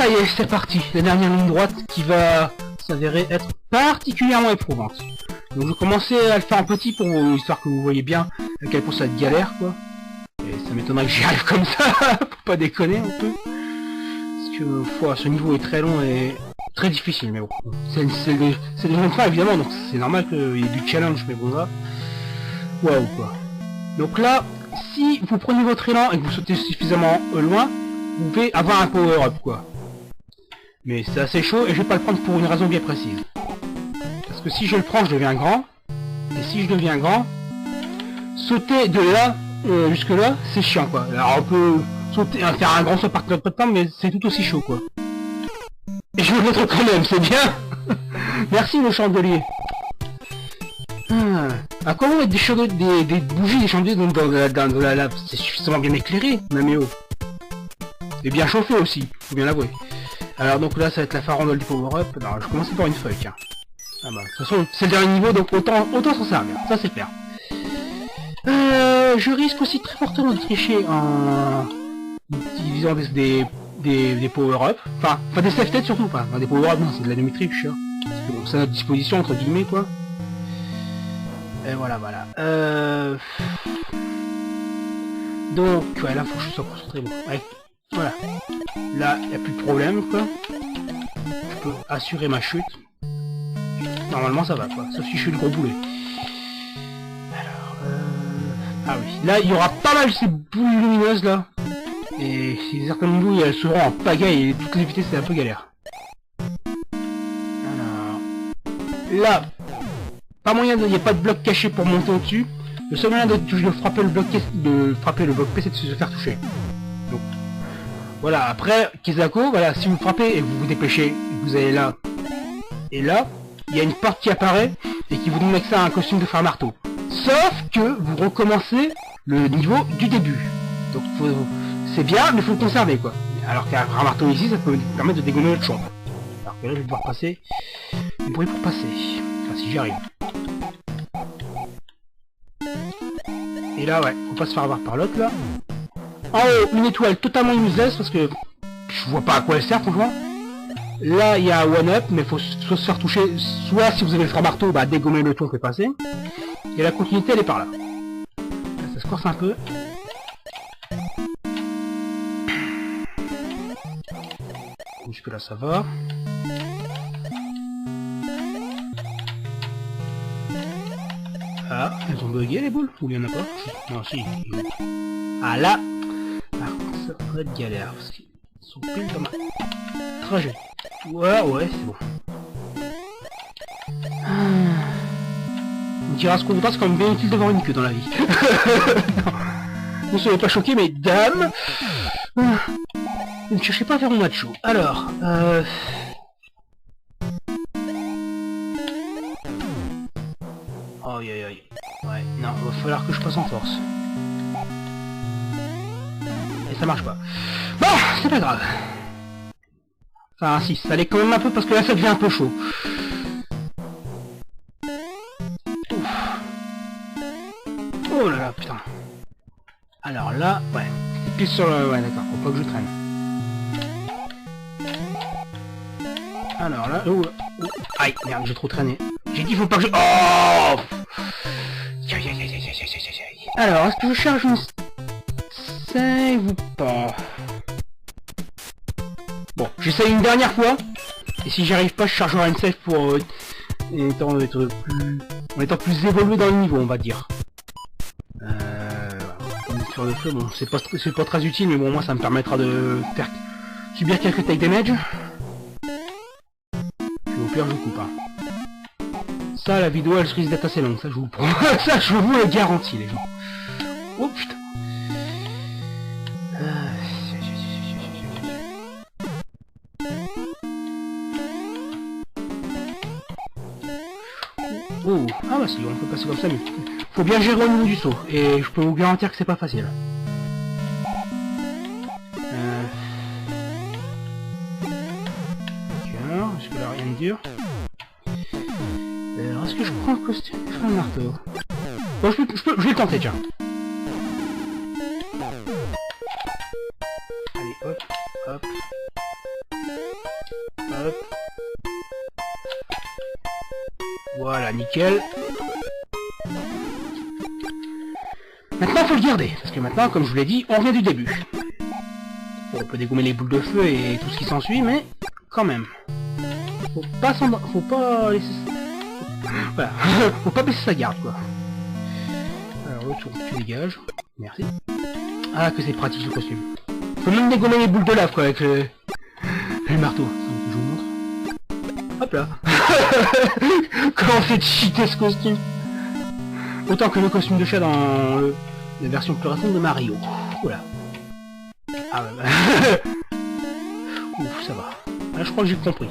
ça y est, c'est parti. La dernière ligne droite qui va s'avérer être particulièrement éprouvante. Donc je vais commencer à le faire en petit pour histoire que vous voyez bien à quel point ça va être galère, quoi. Et ça m'étonnerait que j'y arrive comme ça, pour pas déconner un peu. Parce que ce niveau est très long et très difficile, mais bon. C'est des jeux de fin évidemment, donc c'est normal qu'il y ait du challenge, mais bon là. Waouh quoi. Donc là, si vous prenez votre élan et que vous sautez suffisamment loin, vous pouvez avoir un power-up quoi. Mais c'est assez chaud et je vais pas le prendre pour une raison bien précise. Parce que si je le prends, je deviens grand. Et si je deviens grand, sauter de là jusque là, c'est chiant quoi. Alors on peut sauter, faire un grand saut par notre temps, mais c'est tout aussi chaud quoi. Et je vais le mettre quand même, c'est bien. Merci le chandelier. À quoi mettre des bougies, des chandeliers dans la lave? C'est suffisamment bien éclairé, Naméo. Et bien chauffé aussi, faut bien l'avouer. Alors donc là, ça va être la farandole du power-up. Alors je commence par une feuille, tiens. Ah bah, de toute façon, c'est le dernier niveau, donc autant s'en servir. Ça c'est clair. Je risque aussi très fortement de tricher en utilisant des power-up. Enfin des save-têtes surtout, pas. Enfin, des power-up, non, c'est de la demi-triche, hein. Bon, c'est à notre disposition, entre guillemets, quoi. Et voilà. Donc, ouais, là, faut que je sois concentré. Bon, ouais. Voilà. Là, il n'y a plus de problème, quoi. Je peux assurer ma chute. Normalement, ça va, quoi. Sauf si je suis le gros boulet. Alors, ah oui. Là, il y aura pas mal ces boules lumineuses, là. Et si certaines boules, elles seront en pagaille et toutes les vitesses, c'est un peu galère. Alors... Là... Pas moyen il n'y a pas de bloc caché pour monter au-dessus. Le seul moyen de frapper le bloc P, c'est de se faire toucher. Donc, voilà, après, Kezako, voilà, si vous frappez et vous vous dépêchez, vous allez là, et là, il y a une porte qui apparaît, et qui vous donne accès à un costume de frère marteau. Sauf que vous recommencez le niveau du début. Donc, c'est bien, mais il faut le conserver, quoi. Alors qu'un frère marteau ici, ça peut permettre de dégommer notre champ. Alors que là, je vais devoir passer, du bruit pour passer. Enfin, si j'y arrive. Et là, ouais, faut pas se faire avoir par l'autre, là. En haut, une étoile totalement useless, parce que je vois pas à quoi elle sert, franchement. Là, il y a un one-up, mais faut soit se faire toucher, soit si vous avez le frère marteau, bah dégommer le tour, on peut passer. Et la continuité, elle est par là. Là, ça se corse un peu. Jusque là, ça va. Ah, elles ont bugué les boules? Ou il y en a pas? Non, si. Ah là! Par contre, ça pourrait être galère, parce qu'ils sont pile dans ma trajet. Ouais, c'est bon. On dira ce qu'on voudra, c'est quand même bien utile d'avoir une queue dans la vie. Non. Ne soyez pas choqués, mais dames! Ne cherchez pas à faire mon macho. Alors, Aïe. Ouais, non, va falloir que je passe en force. Et ça marche pas. Bon, c'est pas grave. Enfin, si, ça allait quand même un peu parce que là, ça devient un peu chaud. Ouf. Oh là là, putain. Alors là, ouais. C'est pile sur le... Ouais, d'accord, faut pas que je traîne. Alors là... Oh, aïe, merde, j'ai trop traîné. J'ai dit faut pas que je... Oh! Alors, est-ce que je charge une save ou pas? Bon, j'essaye une dernière fois. Et si j'y arrive pas, je chargerai une save pour... en étant plus évolué dans le niveau, on va dire. Sur le feu, bon, c'est pas très utile, mais bon, moi, ça me permettra de faire subir quelques take damage. Puis au pire, je coupe, hein. Ça, la vidéo, elle risque d'être assez longue, ça je vous le promets. Ça, je vous le garantis, les gens. Oh putain. Oh, ah bah si, on peut passer comme ça, mais faut bien gérer au niveau du saut. Et je peux vous garantir que c'est pas facile. Tiens, jusque-là, rien de dur. Alors, est-ce que je prends le costume de frère marteau? Bon, je vais le tenter, tiens. Allez, hop. Voilà, nickel. Maintenant, faut le garder, parce que maintenant, comme je vous l'ai dit, on revient du début. Bon, on peut dégommer les boules de feu et tout ce qui s'ensuit, mais quand même. Faut pas laisser... Voilà, faut pas baisser sa garde, quoi. Alors, l'autre, tu dégages. Merci. Ah, que c'est pratique, le costume. Faut même dégommer les boules de lave, quoi, avec le marteau. Je vous montre. Hop là. Comment c'est cheaté ce costume. Autant que le costume de chat dans la version plus récente de Mario. Oula. Ah ouais, bah... Ouf, ça va. Là, je crois que j'ai compris.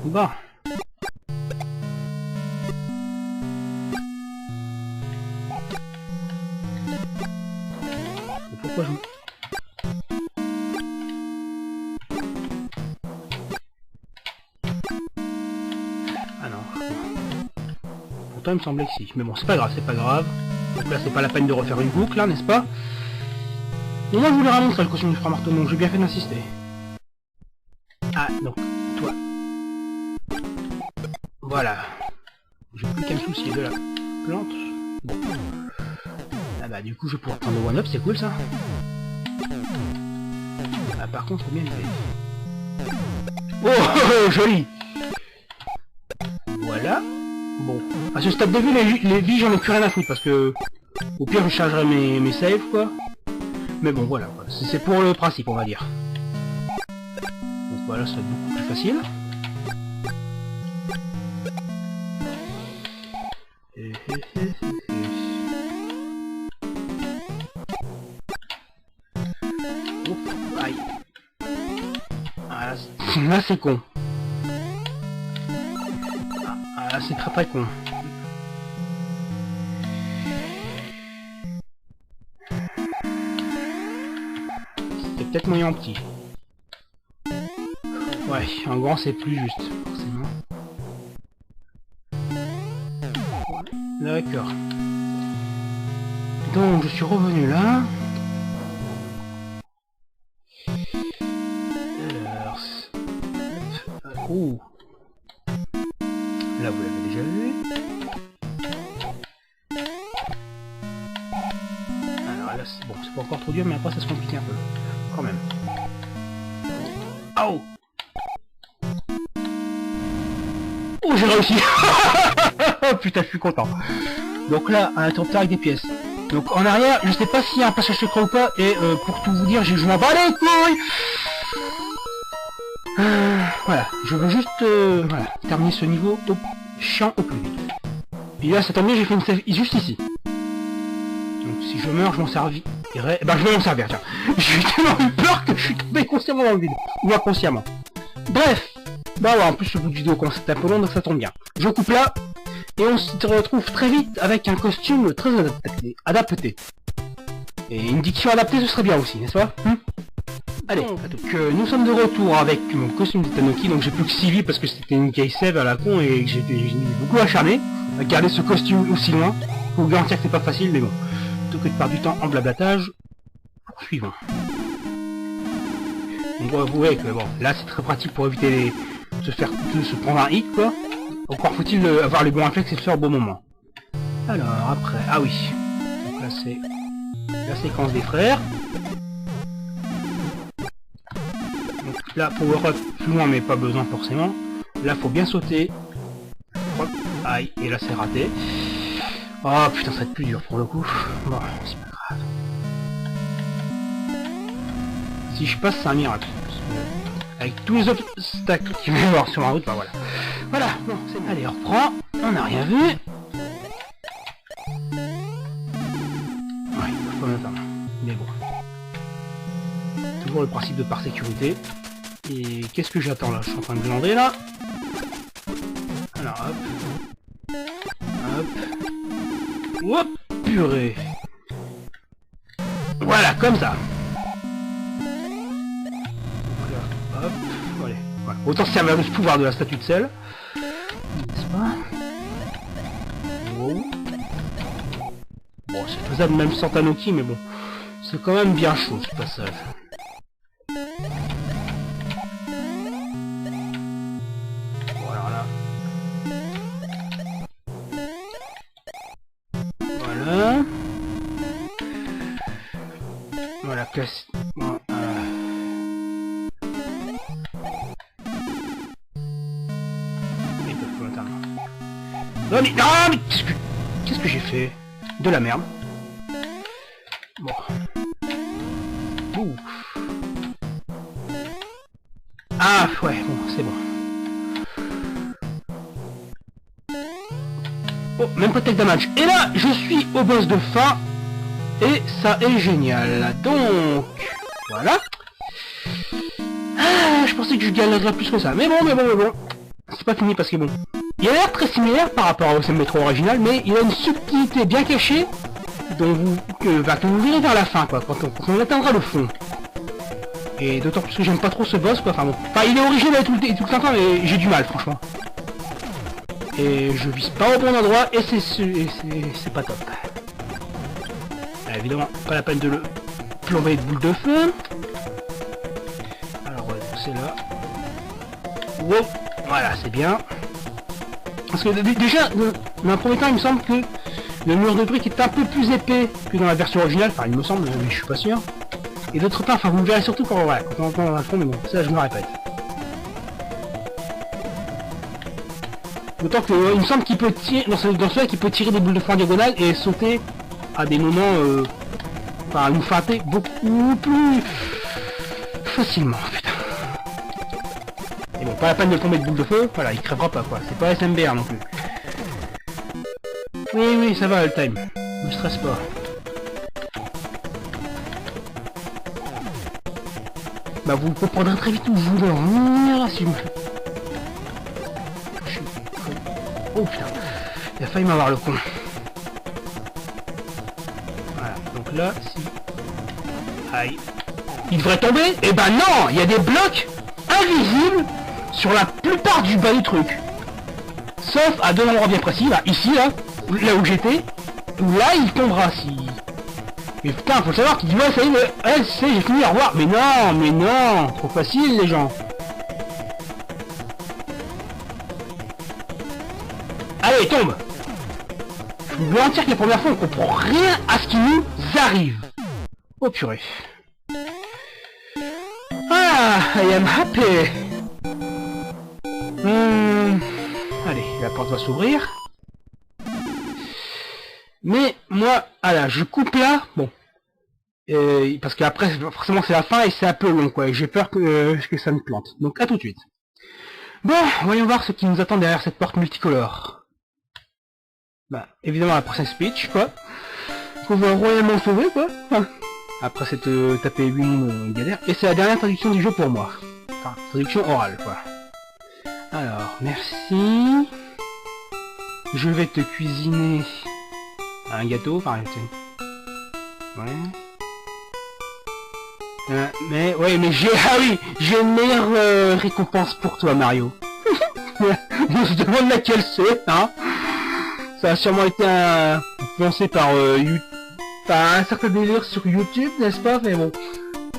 Bon. Pourquoi je... Ah non. Pourtant il me semblait que si. Mais bon, c'est pas grave, c'est pas grave. Donc là c'est pas la peine de refaire une boucle, là, n'est-ce pas? Et moi je voulais remontrer le costume du frère marteau, donc j'ai bien fait d'insister. Ah, donc, toi. Voilà. J'ai plus qu'à me soucier de la plante. Bon. Ah bah du coup je vais pouvoir prendre le one-up, c'est cool ça. Ah par contre faut bien le... Oh, joli. Voilà. Bon. À ce stade de vue, les vies j'en ai plus rien à foutre parce que... Au pire je chargerai mes saves quoi. Mais bon voilà, c'est pour le principe on va dire. Donc voilà, ça va être beaucoup plus facile. Ouf, aïe. Ah, là c'est con. Ah là c'est très con. C'est peut-être moyen en petit. Ouais, en grand c'est plus juste, forcément. D'accord. Donc je suis revenu là. Alors... Ouh. Là vous l'avez déjà vu. Alors là c'est bon, c'est pas encore trop dur mais après ça se complique un peu. Quand même. Oh. Oh j'ai réussi. Oh putain je suis content. Donc là un interrupteur avec des pièces. Donc en arrière, je sais pas s'il y a un passage secret ou pas, et pour tout vous dire, je m'en bats les couilles. Voilà, je veux juste voilà, terminer ce niveau chiant au plus vite. Et là, ça tombe bien, j'ai fait une save juste ici. Donc si je meurs, je m'en servirai... Bah je vais m'en servir, tiens. J'ai tellement eu peur que je suis tombé consciemment dans le vide. Ou inconsciemment. Bref. Bah ouais, en plus ce bout de vidéo commence à être un peu long, donc ça tombe bien. Je coupe là. Et on se retrouve très vite avec un costume très adapté. Et une diction adaptée, ce serait bien aussi, n'est-ce pas? Allez, donc nous sommes de retour avec mon costume de Tanuki, donc j'ai plus que 6 vies parce que c'était une case save à la con et que j'ai beaucoup acharné à garder ce costume aussi loin. Faut vous garantir que c'est pas facile, mais bon. Plutôt que de perdre du temps en blablatage, poursuivons. Donc vous voyez que bon, là c'est très pratique pour éviter de se prendre un hit quoi. Encore faut-il avoir les bons réflexes et le faire au bon moment. Alors après, ah oui. Donc là c'est la séquence des frères. Donc là power up plus loin mais pas besoin forcément. Là faut bien sauter. Hop, aïe, et là c'est raté. Oh putain ça va être plus dur pour le coup. Bon, c'est pas grave. Si je passe c'est un miracle. Avec tous les autres stacks qui vont y avoir sur la route, bah voilà. Voilà, bon, c'est bon. Allez, on reprend. On n'a rien vu. Ouais, il faut pas m'attendre. Mais bon. Toujours le principe de par sécurité. Et qu'est-ce que j'attends là? Je suis en train de glander là. Alors hop. Hop. Hop, purée. Voilà, comme ça. Hop, allez. Voilà. Autant se servir de ce pouvoir de la statue de sel. N'est-ce pas? Wow. Bon, c'est faisable même sans Tanuki, mais bon. C'est quand même bien chaud ce passage. Voilà, classe. Voilà. Ils peuvent pas m'atteindre. Non mais qu'est-ce que j'ai fait? De la merde. Bon. Ouh. Ah ouais, bon, c'est bon. Oh, même pas de damage. Et là, je suis au boss de fin. Et ça est génial. Donc, voilà. Ah, je pensais que je galérerais plus que ça. Mais bon. C'est pas fini parce que bon. Il a l'air très similaire par rapport au SMB3 original, mais il a une subtilité bien cachée dont que vous verrez vers la fin, quoi, quand on atteindra le fond. Et d'autant plus que j'aime pas trop ce boss, quoi. Enfin bon. Enfin, il est original tout le temps, mais j'ai du mal, franchement. Et je vise pas au bon endroit, et c'est pas top. Évidemment, pas la peine de le plomber de boule de feu. Alors, c'est là. Wow, voilà, c'est bien. Parce que déjà, dans un premier temps, il me semble que le mur de briques est un peu plus épais que dans la version originale. Enfin, il me semble, mais je suis pas sûr. Et d'autre part, enfin, vous me verrez surtout quand, voilà, quand on entend dans le fond, mais bon, ça, je me répète. D'autant que, il me semble qu'il peut tirer, dans celui-là, qu'il peut tirer des boules de feu en diagonale et sauter à des moments, enfin, nous frapper beaucoup plus facilement, putain. Et bon, pas la peine de tomber de boule de feu, voilà, il crèvera pas, quoi. C'est pas SMBR non plus. Oui, ça va, le time. Ne stresse pas. Bah, vous comprendrez très vite où je voulais en venir, si vous... Oh putain, il a failli m'avoir le con. Voilà, donc là, si... Aïe. Il devrait tomber? Eh ben non, il y a des blocs invisibles sur la plupart du bas du truc. Sauf à deux endroits bien précis, là, ici, là où j'étais, où là il tombera si... Mais putain, faut savoir qu'il dit ouais, ça y est, c'est, j'ai fini, au revoir. Mais non, trop facile les gens. Allez, tombe. Je vous garantis que la première fois on comprend rien à ce qui nous arrive. Oh purée. Ah, I am happy. Allez, la porte va s'ouvrir. Mais moi, voilà, je coupe là, bon. Parce qu'après, forcément c'est la fin et c'est un peu long, quoi. Et j'ai peur que ça me plante. Donc à tout de suite. Bon, voyons voir ce qui nous attend derrière cette porte multicolore. Bah, évidemment la prochaine speech, quoi. Qu'on va royalement sauver, quoi. Enfin, après cette tapée 8 mondes galère. Et c'est la dernière traduction du jeu pour moi. Enfin, traduction orale, quoi. Alors, merci. Je vais te cuisiner un gâteau, enfin, ouais. Mais j'ai une meilleure récompense pour toi, Mario. On se demande laquelle c'est, hein. Ça a sûrement été influencé par un certain délire sur YouTube, n'est-ce pas? Mais bon,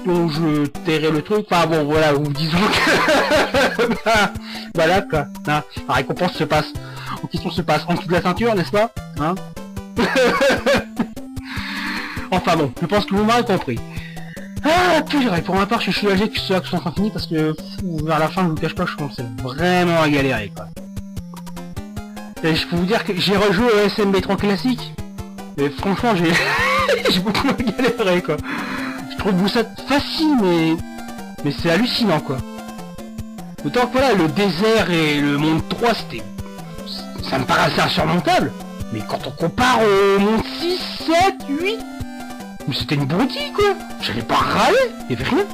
donc je tairai le truc. Enfin bon, voilà, vous disons que voilà quoi. Hein, la récompense se passe, en question se passe en dessous de la ceinture, n'est-ce pas? Hein. Enfin bon, je pense que vous m'avez compris. Ah, purée, pour ma part, je suis soulagé que ce soit infini parce que vers la fin, je vous cache pas, je commençais vraiment à galérer, quoi. Et je peux vous dire que j'ai rejoué au SMB3 classique, mais franchement, j'ai beaucoup galéré, quoi. Je trouve ça facile, mais c'est hallucinant, quoi. Autant que voilà, le désert et le monde 3, ça me paraissait insurmontable. Mais quand on compare au monde 6, 7, 8... Mais c'était une broutille, quoi. J'allais pas râler, il y avait rien.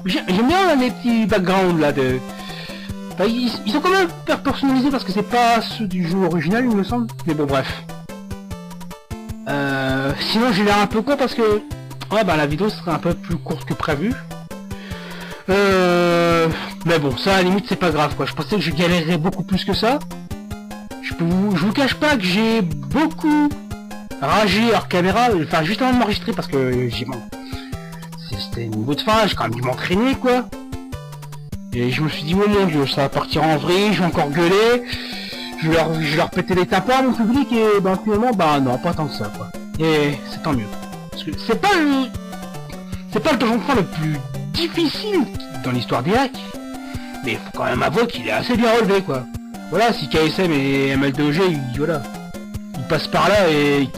J'aime bien là, les petits backgrounds là de... Bah, ils sont quand même personnalisés parce que c'est pas ceux du jeu original, il me semble. Mais bon, bref. Sinon j'ai l'air un peu con parce que... Ouais, bah la vidéo serait un peu plus courte que prévu. Mais bon, ça à la limite c'est pas grave, quoi. Je pensais que je galérerais beaucoup plus que ça. Je vous cache pas que j'ai beaucoup... ragé hors caméra, enfin juste avant de m'enregistrer parce que c'était une bout de fin, j'ai quand même dû m'entraîner, quoi. Et je me suis dit oh mon dieu, ça va partir en vrille, je vais encore gueuler, je vais leur péter les tapins à mon public et ben finalement bah non, pas tant que ça, quoi. Et c'est tant mieux. Parce que c'est pas C'est pas le donjon de fin le plus difficile dans l'histoire des hacks, mais faut quand même avouer qu'il est assez bien relevé, quoi. Voilà, si KSM et ML2G, ils passent par là et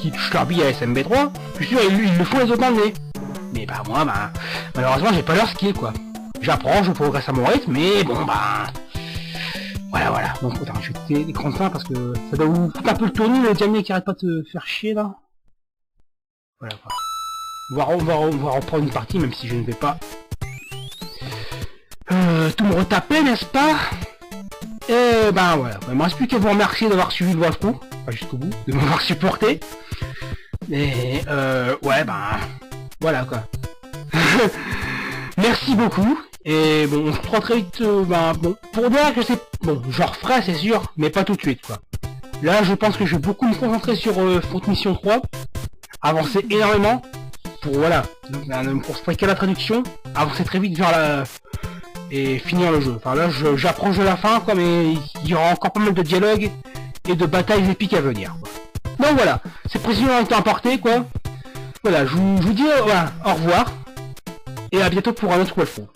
qui touchent leur bille à SMB3, je suis sûr, ils le font les autres dans le nez. Mais bah moi, bah, malheureusement, j'ai pas leur skill, quoi. J'apprends, je progresse à mon rythme, mais bon, bah... Voilà. Donc, attends, je vais quitter l'écran de fin parce que ça doit vous foutre un peu le tournis, le diamant qui arrête pas de te faire chier, là. Voilà, quoi. On va reprendre une partie, même si je ne vais pas tout me retaper, n'est-ce pas? Et ben voilà, il me reste plus qu'à vous remercier d'avoir suivi le Wolf Crew, pas jusqu'au bout, de m'avoir supporté. Et ouais, ben voilà quoi. Merci beaucoup. Et bon, on se reprend très vite. Bon, pour dire que c'est bon, je referai, c'est sûr, mais pas tout de suite quoi. Là, je pense que je vais beaucoup me concentrer sur Front Mission 3, avancer énormément. Voilà, pour se précaler la traduction, avancer très vite vers la... et finir le jeu. Enfin là, j'approche de la fin, quoi, mais il y aura encore pas mal de dialogues et de batailles épiques à venir, quoi. Donc voilà, ces précisions ont été apportées, quoi. Voilà, je vous dis voilà, au revoir, et à bientôt pour un autre Wolf Crew.